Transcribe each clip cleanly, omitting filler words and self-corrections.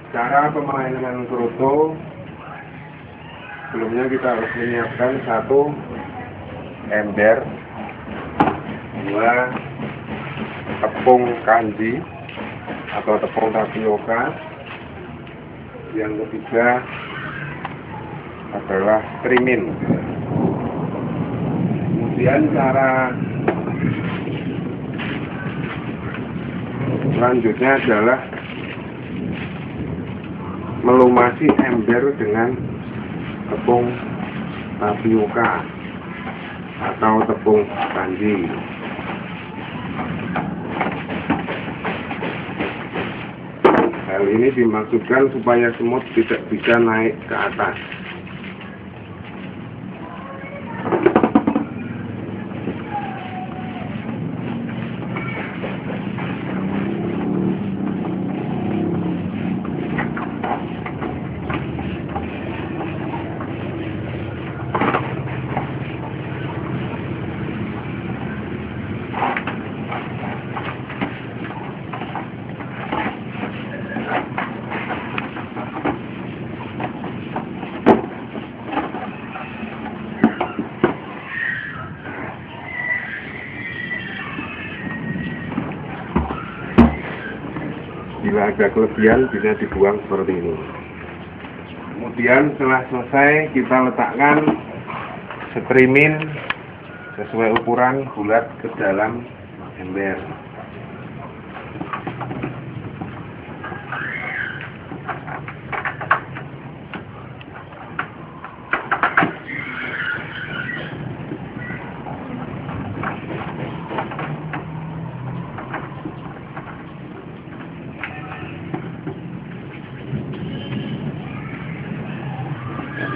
Cara pemainan kroto, sebelumnya kita harus menyiapkan 1 ember, 2 tepung kanji atau tepung tapioka, yang ketiga adalah terimin. Kemudian cara selanjutnya adalah melumasi ember dengan tepung tapioka atau tepung kanji. Hal ini dimaksudkan supaya semut tidak bisa naik ke atas. Bila ada kelebihan bisa dibuang seperti ini. Kemudian setelah selesai kita letakkan terimin sesuai ukuran bulat ke dalam ember.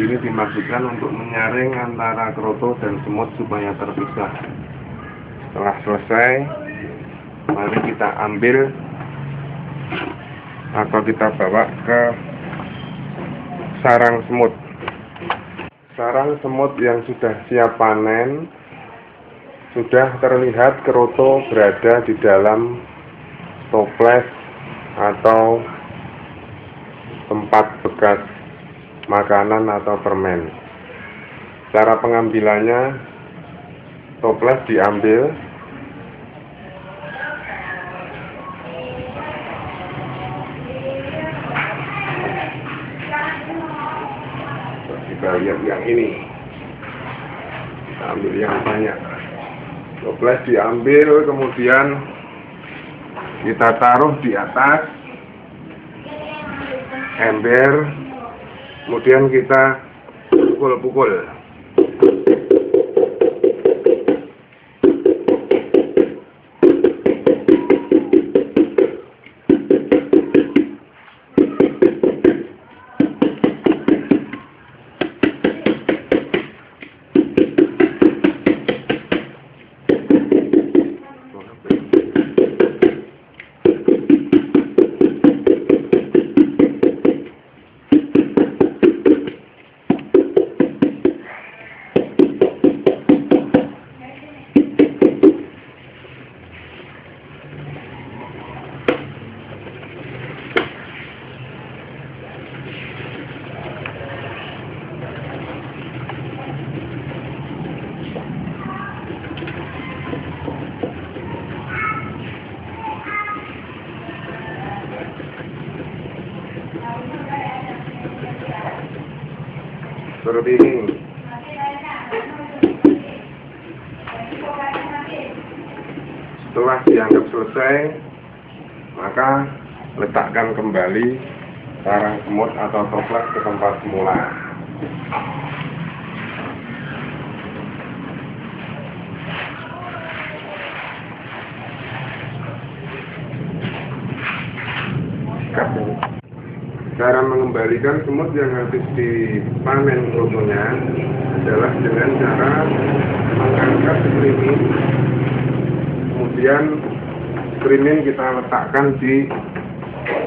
Ini dimaksudkan untuk menyaring antara kroto dan semut supaya terpisah. Setelah selesai, mari kita ambil atau kita bawa ke sarang semut. Sarang semut yang sudah siap panen, sudah terlihat kroto berada di dalam toples atau tempat bekas makanan atau permen. Cara pengambilannya, toples diambil, kita lihat yang ini, kita ambil yang banyak. Toples diambil, kemudian kita taruh di atas ember. Kemudian kita pukul-pukul. Seperti ini. Setelah dianggap selesai, maka letakkan kembali sarang semut atau toples ke tempat semula. Cara mengembalikan semut yang habis dipanen krotonya adalah dengan cara mengangkat terimin, kemudian terimin kita letakkan di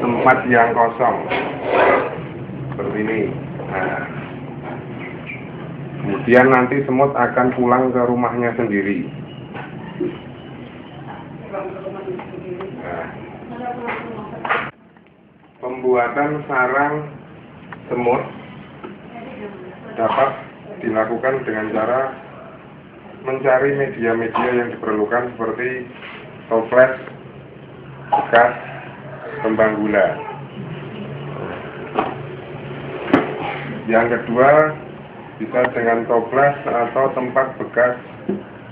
tempat yang kosong seperti ini. Nah, kemudian nanti semut akan pulang ke rumahnya sendiri. Nah, Pembuatan sarang semut dapat dilakukan dengan cara mencari media-media yang diperlukan seperti toples bekas kembang gula. Yang kedua, bisa dengan toples atau tempat bekas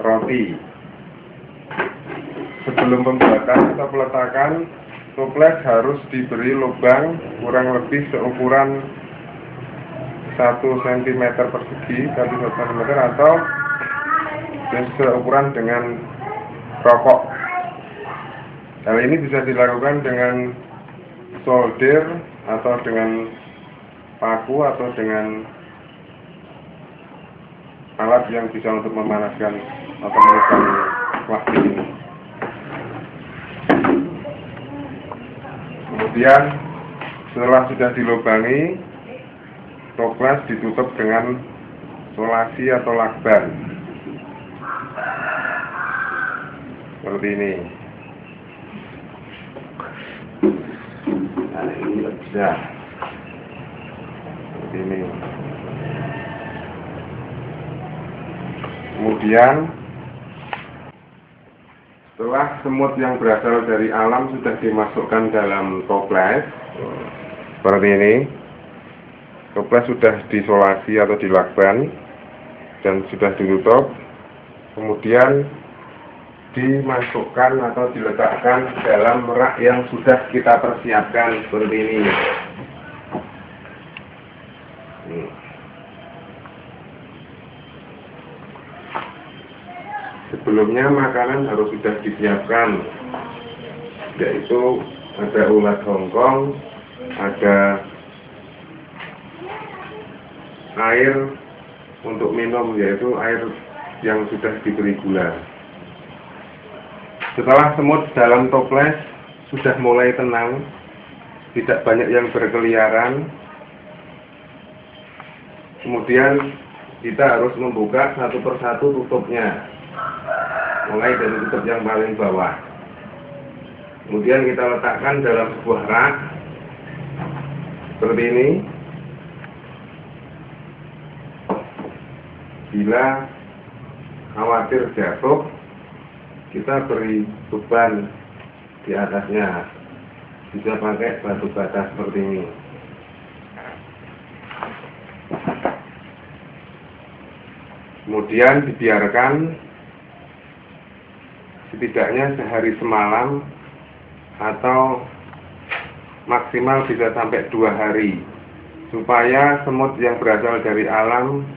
roti. Sebelum pembuatan atau peletakan, toples harus diberi lubang kurang lebih seukuran 1 cm persegi, 1 cm atau seukuran dengan rokok. Hal ini bisa dilakukan dengan solder atau dengan paku atau dengan alat yang bisa untuk memanaskan atau menekan plastik ini. Kemudian setelah sudah dilubangi, toples ditutup dengan solasi atau lakban seperti ini. Nah, ini bisa seperti ini. Kemudian setelah semut yang berasal dari alam sudah dimasukkan dalam toples seperti ini, toples sudah disolasi atau dilakban dan sudah ditutup, kemudian dimasukkan atau diletakkan dalam rak yang sudah kita persiapkan seperti ini. Sebelumnya makanan harus sudah disiapkan, yaitu ada ulat Hongkong, ada air untuk minum, yaitu air yang sudah diberi gula. Setelah semut dalam toples sudah mulai tenang, tidak banyak yang berkeliaran, kemudian kita harus membuka satu persatu tutupnya, mulai dari tutup yang paling bawah. Kemudian kita letakkan dalam sebuah rak seperti ini. Bila khawatir jatuh, kita beri beban di atasnya, bisa pakai batu bata seperti ini. Kemudian dibiarkan setidaknya sehari semalam atau maksimal bisa sampai 2 hari, supaya semut yang berasal dari alam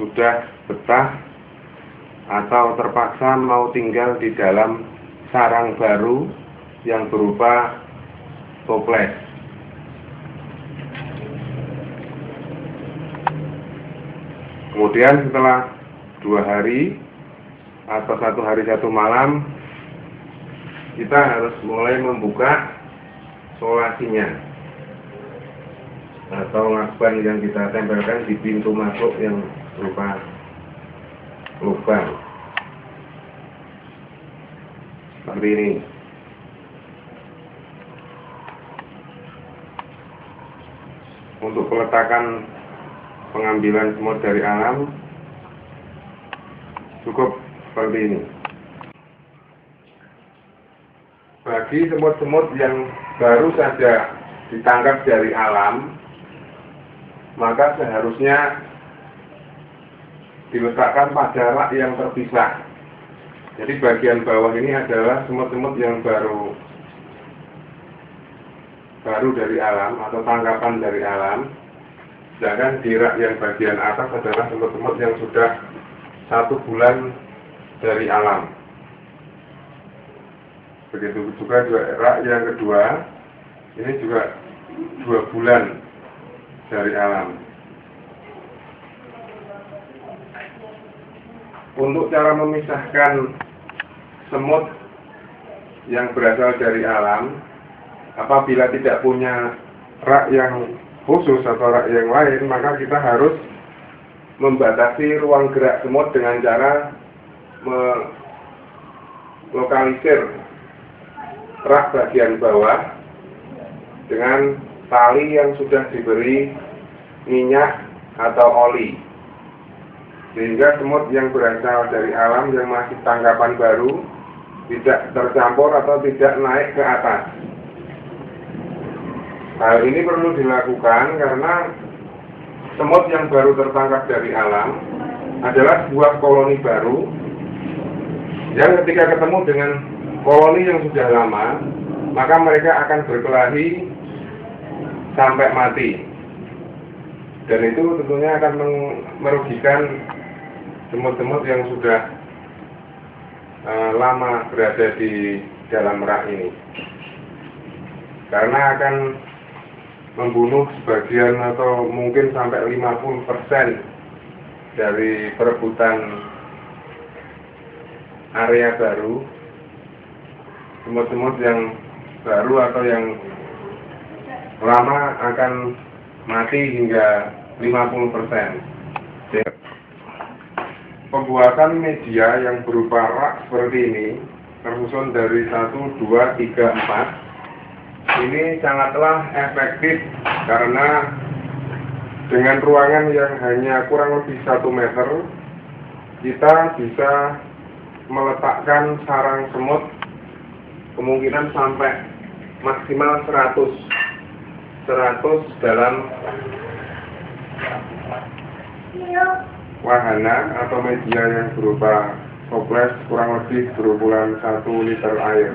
sudah betah atau terpaksa mau tinggal di dalam sarang baru yang berupa toples. Kemudian setelah 2 hari atau 1 hari 1 malam, kita harus mulai membuka solasinya atau lakban yang kita tempelkan di pintu masuk yang berupa lubang seperti ini. Untuk peletakan pengambilan semut dari alam cukup seperti ini. Bagi semut-semut yang baru saja ditangkap dari alam, maka seharusnya diletakkan pada rak yang terpisah. Jadi bagian bawah ini adalah semut-semut yang baru dari alam atau tangkapan dari alam. Sedangkan di rak yang bagian atas adalah semut-semut yang sudah 1 bulan dari alam. Begitu juga rak yang kedua, ini juga 2 bulan dari alam. Untuk cara memisahkan semut yang berasal dari alam, apabila tidak punya rak yang khusus atau rak yang lain, maka kita harus membatasi ruang gerak semut dengan cara melokalisir rak bagian bawah dengan tali yang sudah diberi minyak atau oli, sehingga semut yang berasal dari alam yang masih tangkapan baru tidak tercampur atau tidak naik ke atas. Hal ini perlu dilakukan karena semut yang baru tertangkap dari alam adalah sebuah koloni baru yang ketika ketemu dengan koloni yang sudah lama, maka mereka akan berkelahi sampai mati. Dan itu tentunya akan merugikan semut-semut yang sudah lama berada di dalam rak ini, karena akan membunuh sebagian atau mungkin sampai 50% dari perebutan area baru. Semut-semut yang baru atau yang lama akan mati hingga 50%. Pembuatan media yang berupa rak seperti ini tersusun dari 1, 2, 3, 4 ini sangatlah efektif karena dengan ruangan yang hanya kurang lebih 1 meter kita bisa meletakkan sarang semut kemungkinan sampai maksimal 100 dalam wahana atau media yang berupa toples kurang lebih berukuran 1 liter air.